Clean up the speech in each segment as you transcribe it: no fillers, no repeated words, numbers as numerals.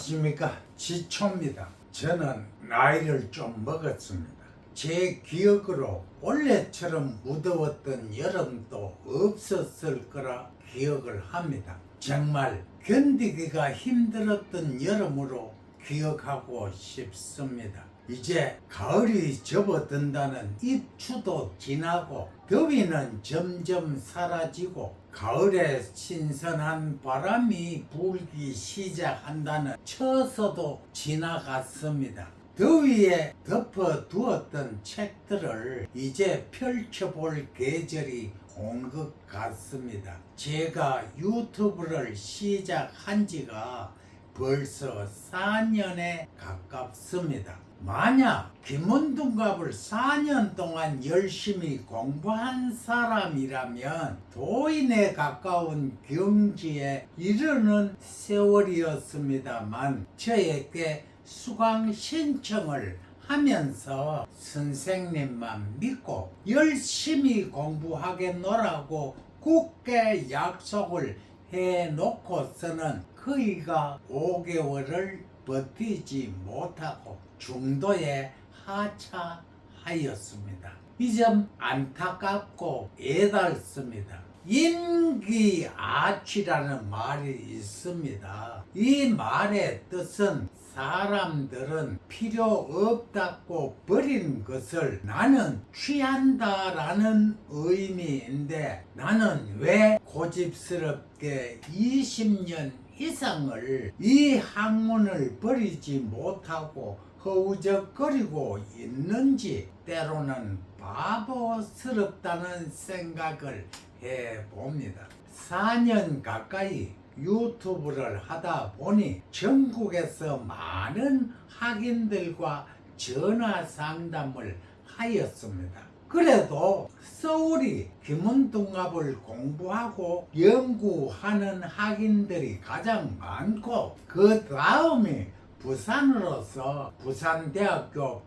안녕하십니까. 지초입니다. 저는 나이를 좀 먹었습니다. 제 기억으로 원래처럼 무더웠던 여름도 없었을 거라 기억을 합니다. 정말 견디기가 힘들었던 여름으로 기억하고 싶습니다. 이제 가을이 접어든다는 입추도 지나고 더위는 점점 사라지고 가을에 신선한 바람이 불기 시작한다는 처서도 지나갔습니다. 더위에 덮어두었던 책들을 이제 펼쳐볼 계절이 온 것 같습니다. 제가 유튜브를 시작한 지가 벌써 4년에 가깝습니다. 만약 김원둥갑을 4년 동안 열심히 공부한 사람이라면 도인에 가까운 경지에 이르는 세월이었습니다만 저에게 수강 신청을 하면서 선생님만 믿고 열심히 공부하겠노라고 굳게 약속을 해놓고서는 거의가 5개월을 버티지 못하고 중도에 하차하였습니다. 이 점 안타깝고 애달습니다. 인기아취라는 말이 있습니다. 이 말의 뜻은 사람들은 필요 없다고 버린 것을 나는 취한다라는 의미인데 나는 왜 고집스럽게 20년 이상을 이 학문을 버리지 못하고 허우적거리고 있는지 때로는 바보스럽다는 생각을 해봅니다. 4년 가까이 유튜브를 하다 보니 전국에서 많은 학인들과 전화 상담을 하였습니다. 그래도 서울이 김원둥갑을 공부하고 연구하는 학인들이 가장 많고 그 다음이 부산으로서 부산대학교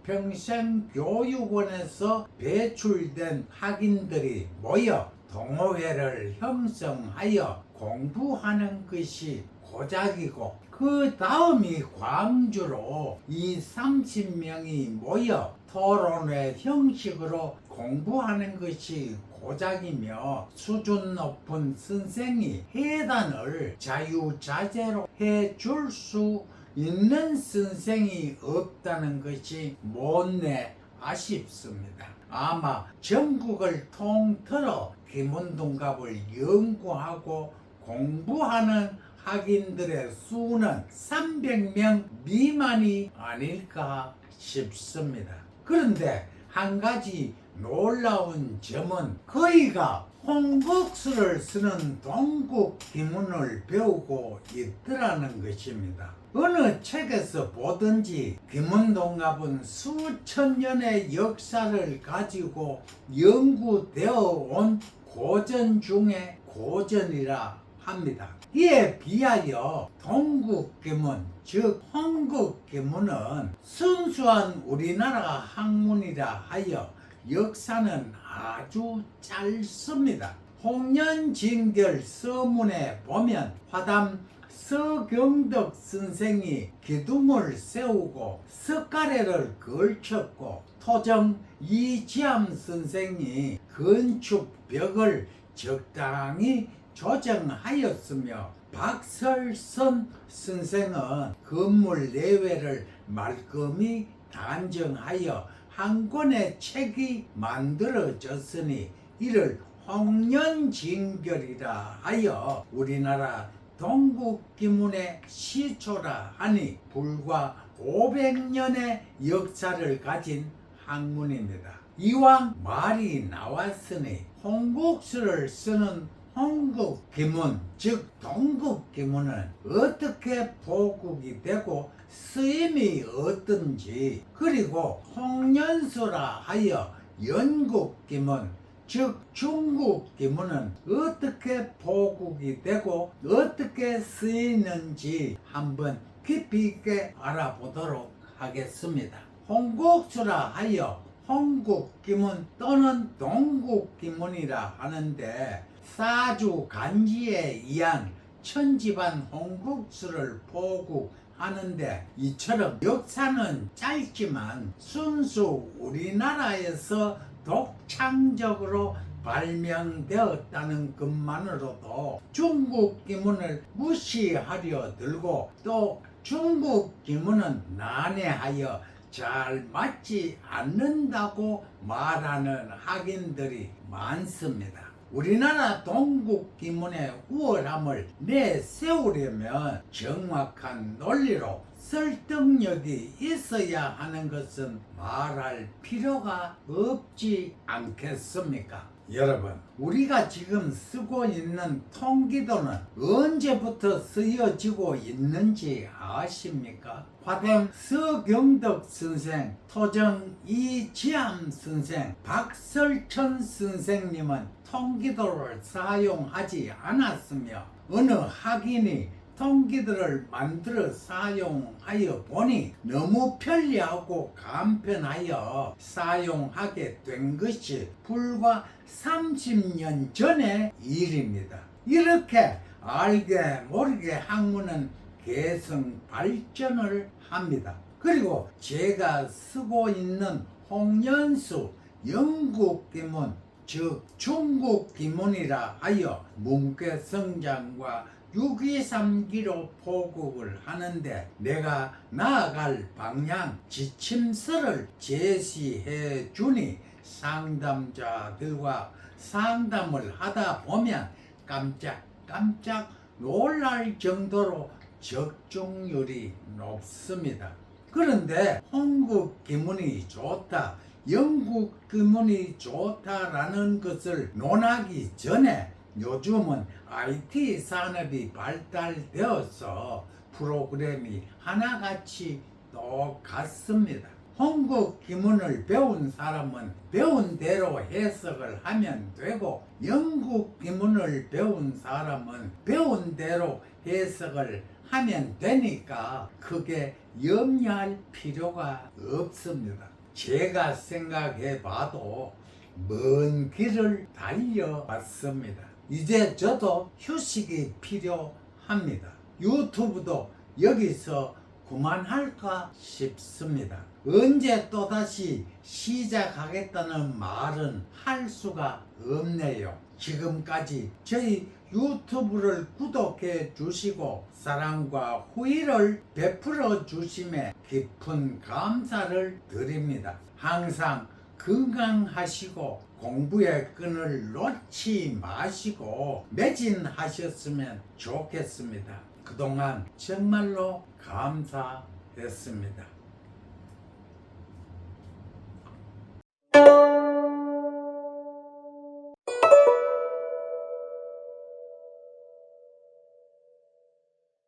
평생교육원에서 배출된 학인들이 모여 동호회를 형성하여 공부하는 것이 고작이고 그 다음이 광주로 30명이 모여 토론회 형식으로 공부하는 것이 고작이며 수준 높은 선생이 해단을 자유자재로 해줄 수 있는 선생이 없다는 것이 못내 아쉽습니다. 아마 전국을 통틀어 김원둥갑을 연구하고 공부하는 학인들의 수는 300명 미만이 아닐까 싶습니다. 그런데 한 가지 놀라운 점은 거의가 홍국수를 쓰는 동국 기문을 배우고 있더라는 것입니다. 어느 책에서 보든지 김원둥갑은 수천 년의 역사를 가지고 연구되어 온 고전 중에 고전이라 합니다. 이에 비하여 동국기문 즉 홍국기문은 순수한 우리나라 학문이라 하여 역사는 아주 짧습니다. 홍련징결 서문에 보면 화담 서경덕 선생이 기둥을 세우고 석가래를 걸쳤고 토정 이지암 선생이 건축벽을 적당히 조정하였으며 박설선 선생은 건물 내외를 말끔히 단정하여 한 권의 책이 만들어졌으니 이를 홍련징결이라 하여 우리나라 동국기문의 시초라 하니 불과 500년의 역사를 가진 학문입니다. 이왕 말이 나왔으니 홍국수를 쓰는 홍국기문 즉 동국기문은 어떻게 보국이 되고 쓰임이 어떤지 그리고 홍련수라 하여 연국기문 즉 중국기문은 어떻게 보국이 되고 어떻게 쓰이는지 한번 깊이 있게 알아보도록 하겠습니다. 홍국수라 하여 홍국기문 또는 동국기문이라 하는데 사주 간지에 의한 천지반 홍국수를 보국하는 하는데 이처럼 역사는 짧지만 순수 우리나라에서 독창적으로 발명되었다는 것만으로도 중국 기문을 무시하려 들고 또 중국 기문은 난해하여 잘 맞지 않는다고 말하는 학인들이 많습니다. 우리나라 동국 기문의 우월함을 내세우려면 정확한 논리로 설득력이 있어야 하는 것은 말할 필요가 없지 않겠습니까? 여러분, 우리가 지금 쓰고 있는 통기도는 언제부터 쓰여지고 있는지 아십니까? 화댐 서경덕 선생, 토정 이지암 선생, 박설천 선생님은 통기도를 사용하지 않았으며 어느 학인이 통기도를 만들어 사용하여 보니 너무 편리하고 간편하여 사용하게 된 것이 불과 30년 전의 일입니다. 이렇게 알게 모르게 학문은 계속 발전을 합니다. 그리고 제가 쓰고 있는 홍연수 영국기문, 즉 중국기문이라 하여 문괴성장과 623기로 보급을 하는데 내가 나아갈 방향 지침서를 제시해 주니 상담자들과 상담을 하다 보면 깜짝 놀랄 정도로 적중률이 높습니다. 그런데 한국 기문이 좋다, 영국 기문이 좋다라는 것을 논하기 전에 요즘은 IT 산업이 발달되어서 프로그램이 하나같이 똑같습니다. 한국 기문을 배운 사람은 배운 대로 해석을 하면 되고 영국 기문을 배운 사람은 배운 대로 해석을 하면 되니까 크게 염려할 필요가 없습니다. 제가 생각해 봐도 먼 길을 달려왔습니다. 이제 저도 휴식이 필요합니다. 유튜브도 여기서 그만할까 싶습니다. 언제 또다시 시작하겠다는 말은 할 수가 없네요. 지금까지 저희 유튜브를 구독해 주시고 사랑과 후의를 베풀어 주심에 깊은 감사를 드립니다. 항상 건강하시고 공부의 끈을 놓지 마시고 매진하셨으면 좋겠습니다. 그동안 정말로 감사했습니다.